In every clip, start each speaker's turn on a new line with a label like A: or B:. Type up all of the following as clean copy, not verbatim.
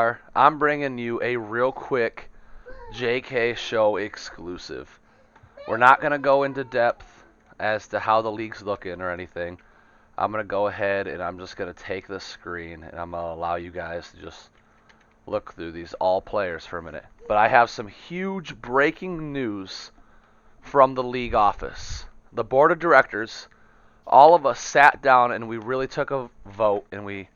A: are, I'm bringing you a real quick JK Show exclusive. We're not going to go into depth as to how the league's looking or anything. I'm going to go ahead and I'm just going to take the screen and I'm going to allow you guys to just look through these all players for a minute. But I have some huge breaking news from the league office. The board of directors, all of us sat down and we really took a vote and we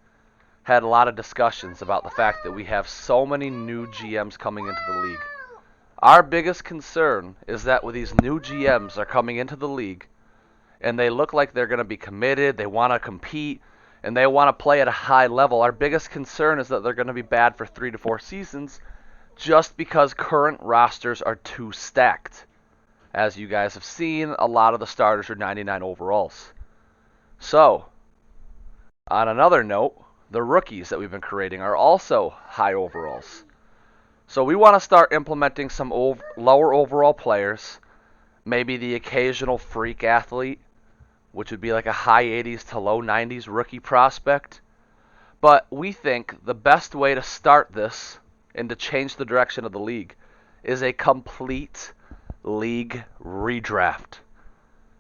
A: had a lot of discussions about the fact that we have so many new GMs coming into the league. Our biggest concern is that with these new GMs are coming into the league and they look like they're going to be committed, they want to compete, and they want to play at a high level. Our biggest concern is that they're going to be bad for 3 to 4 seasons just because current rosters are too stacked. As you guys have seen, a lot of the starters are 99 overalls. So, on another note, the rookies that we've been creating are also high overalls. So we want to start implementing some lower overall players, maybe the occasional freak athlete, which would be like a high 80s to low 90s rookie prospect. But we think the best way to start this and to change the direction of the league is a complete league redraft.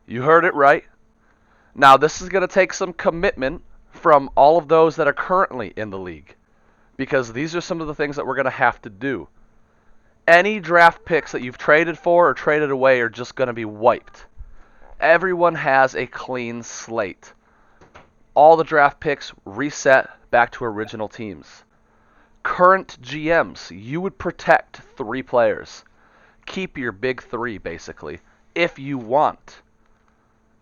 A: You heard it right. Now, this is going to take some commitment from all of those that are currently in the league, because these are some of the things that we're going to have to do. Any draft picks that you've traded for or traded away are just going to be wiped. Everyone has a clean slate. All the draft picks reset back to original teams. Current GMs, you would protect 3 players. Keep your big 3, basically, if you want.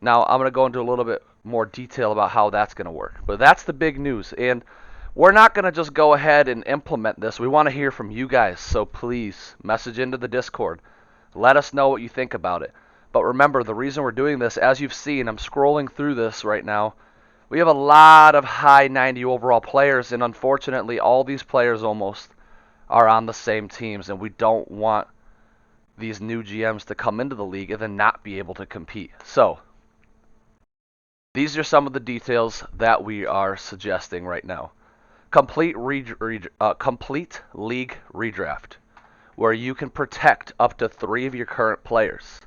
A: Now, I'm going to go into a little bit more detail about how that's going to work. But that's the big news. And we're not going to just go ahead and implement this. We want to hear from you guys. So please, message into the Discord. Let us know what you think about it. But remember, the reason we're doing this, as you've seen, I'm scrolling through this right now. We have a lot of high 90 overall players. And unfortunately, all these players almost are on the same teams. And we don't want these new GMs to come into the league and then not be able to compete. So, these are some of the details that we are suggesting right now. Complete league redraft, where you can protect up to 3 of your current players.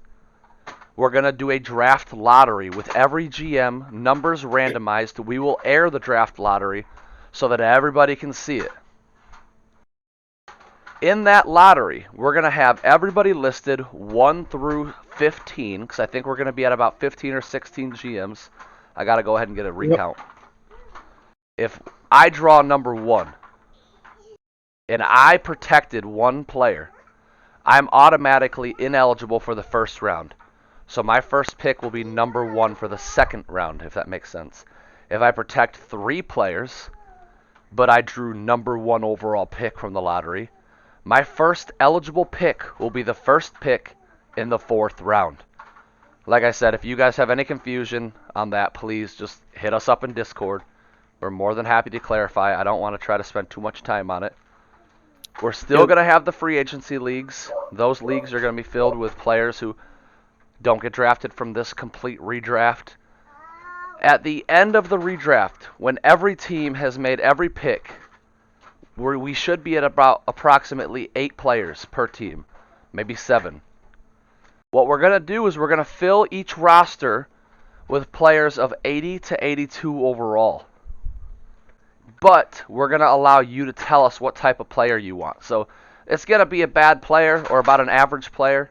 A: We're going to do a draft lottery with every GM, numbers randomized. We will air the draft lottery so that everybody can see it. In that lottery, we're going to have everybody listed 1 through 15, because I think we're going to be at about 15 or 16 GMs. I got to go ahead and get a recount. Yep. If I draw number 1, and I protected 1 player, I'm automatically ineligible for the first round. So my first pick will be number 1 for the second round, if that makes sense. If I protect 3 players, but I drew number 1 overall pick from the lottery, my first eligible pick will be the first pick in the 4th round. Like I said, if you guys have any confusion on that, please just hit us up in Discord. We're more than happy to clarify. I don't want to try to spend too much time on it. We're still going to have the free agency leagues. Those leagues are going to be filled with players who don't get drafted from this complete redraft. At the end of the redraft, when every team has made every pick, we should be at about approximately 8 players per team, maybe 7. What we're going to do is we're going to fill each roster with players of 80 to 82 overall. But we're going to allow you to tell us what type of player you want. So it's going to be a bad player or about an average player.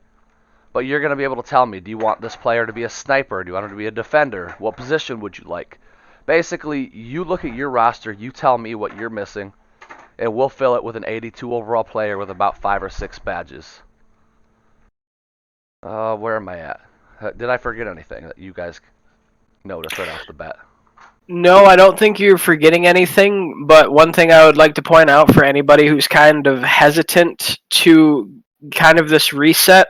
A: But you're going to be able to tell me, do you want this player to be a sniper? Do you want him to be a defender? What position would you like? Basically, you look at your roster, you tell me what you're missing, and we'll fill it with an 82 overall player with about 5 or 6 badges. Where am I at? Did I forget anything that you guys noticed right off the bat?
B: No, I don't think you're forgetting anything, but one thing I would like to point out for anybody who's kind of hesitant to kind of this reset,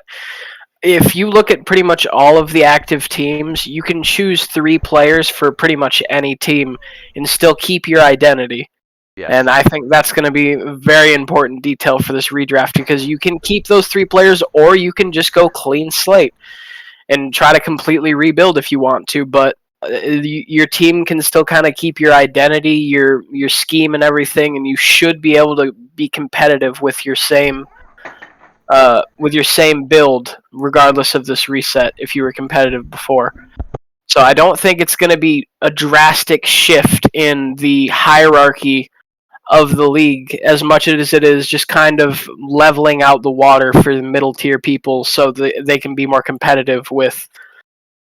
B: if you look at pretty much all of the active teams, you can choose 3 players for pretty much any team and still keep your identity. Yes. And I think that's going to be a very important detail for this redraft, because you can keep those 3 players or you can just go clean slate and try to completely rebuild if you want to. But your team can still kind of keep your identity, your scheme, and everything, and you should be able to be competitive with your same build, regardless of this reset. If you were competitive before, so I don't think it's going to be a drastic shift in the hierarchy of the league as much as it is just kind of leveling out the water for the middle tier people so they can be more competitive with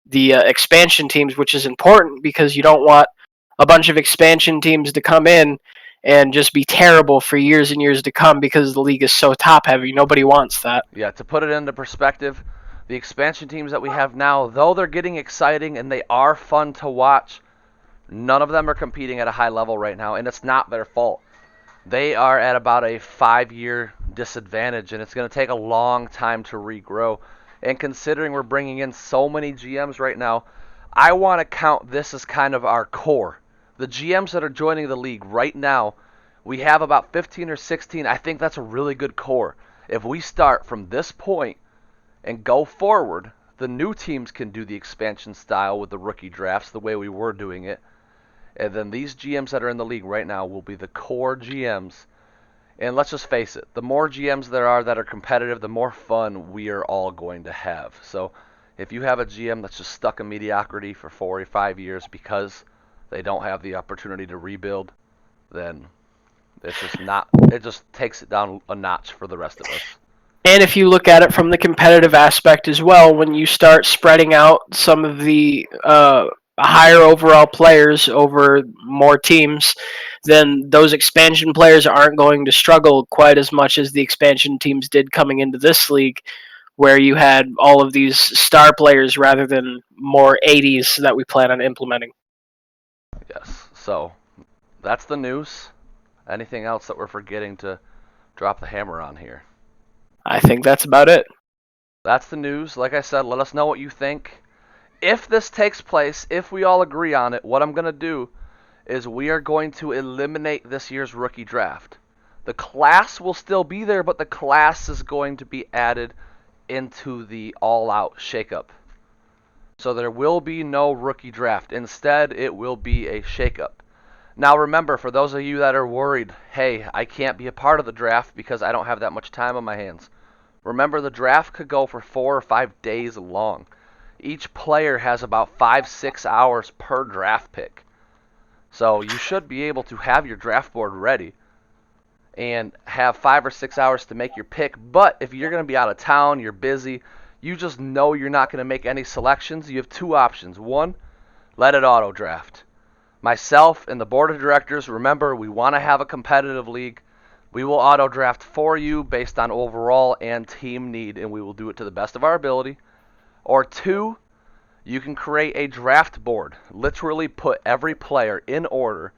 B: the expansion teams, which is important because you don't want a bunch of expansion teams to come in and just be terrible for years and years to come because the league is so top heavy. Nobody wants that.
A: Yeah, to put it into perspective, the expansion teams that we have now, though they're getting exciting and they are fun to watch, none of them are competing at a high level right now, and it's not their fault. They are at about a 5-year disadvantage, and it's going to take a long time to regrow. And considering we're bringing in so many GMs right now, I want to count this as kind of our core. The GMs that are joining the league right now, we have about 15 or 16. I think that's a really good core. If we start from this point and go forward, the new teams can do the expansion style with the rookie drafts the way we were doing it. And then these GMs that are in the league right now will be the core GMs. And let's just face it, the more GMs there are that are competitive, the more fun we are all going to have. So if you have a GM that's just stuck in mediocrity for 4 or 5 years because they don't have the opportunity to rebuild, then it's just not. It just takes it down a notch for the rest of us.
B: And if you look at it from the competitive aspect as well, when you start spreading out some of the higher overall players over more teams, then those expansion players aren't going to struggle quite as much as the expansion teams did coming into this league, where you had all of these star players rather than more 80s that we plan on implementing.
A: Yes. So that's the news. Anything else that we're forgetting to drop the hammer on here?
B: I think that's about it.
A: That's the news. Like I said, let us know what you think. If this takes place, if we all agree on it, what I'm going to do is we are going to eliminate this year's rookie draft. The class will still be there, but the class is going to be added into the all-out shakeup. So there will be no rookie draft. Instead, it will be a shakeup. Now remember, for those of you that are worried, hey, I can't be a part of the draft because I don't have that much time on my hands. Remember, the draft could go for 4 or 5 days long. Each player has about 5-6 hours per draft pick. So you should be able to have your draft board ready and have 5 or 6 hours to make your pick. But if you're going to be out of town, you're busy, you just know you're not going to make any selections, you have 2 options. 1, let it auto draft. Myself and the board of directors, remember, we want to have a competitive league. We will auto draft for you based on overall and team need, and we will do it to the best of our ability. Or 2, you can create a draft board. Literally put every player in order,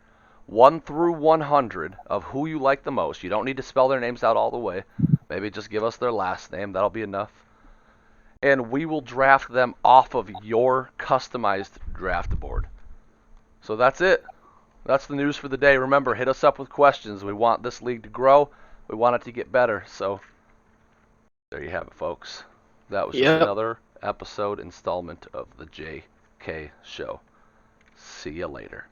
A: 1 through 100, of who you like the most. You don't need to spell their names out all the way. Maybe just give us their last name. That'll be enough. And we will draft them off of your customized draft board. So that's it. That's the news for the day. Remember, hit us up with questions. We want this league to grow. We want it to get better. So there you have it, folks. That was just another episode installment of the JK Show. See you later.